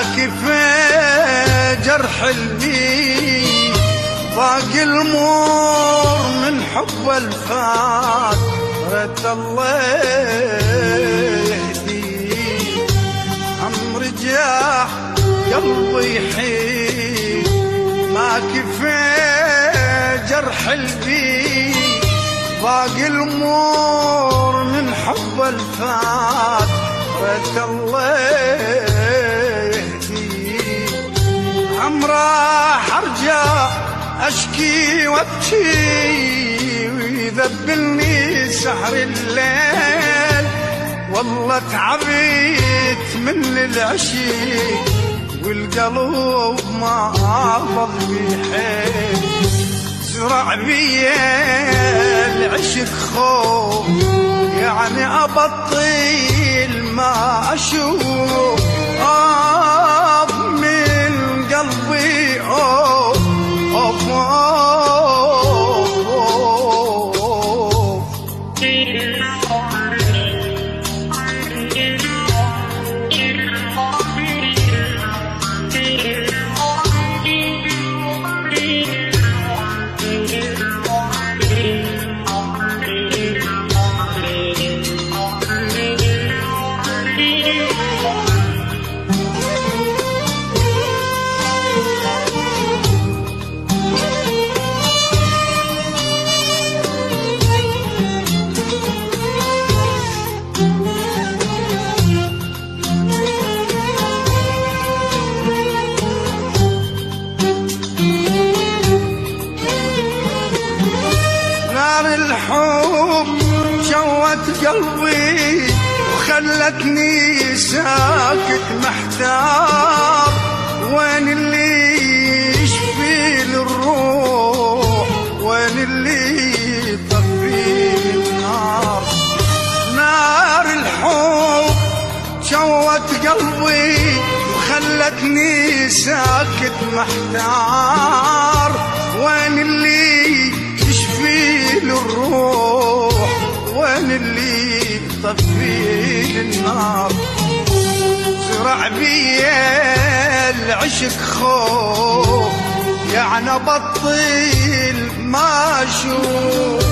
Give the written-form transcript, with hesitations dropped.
ما كفى جرح اللي باقي المور من حب الفات رد الله يهديه عمر جاح قلبي يحيي ما كفى جرح البي باقي المور من حب الفات رد الله يهديه عمره حرجع أشكي وابكي ويذبلني سحر الليل والله تعبت من العشيق والقلب ما ضل بحيل زرع بيا العشق خوف يعني أبطل ما أشوف من قلبي أوف أوف الحب شوت قلبي وخلتني ساكت محتار وين اللي يشفي للروح وين اللي يطفي النار نار الحب شوت قلبي وخلتني ساكت محتار وين اللي يشفي الروح وين اللي يطفي النار زرع بيا العشق خوف يعني بطل ما اشوف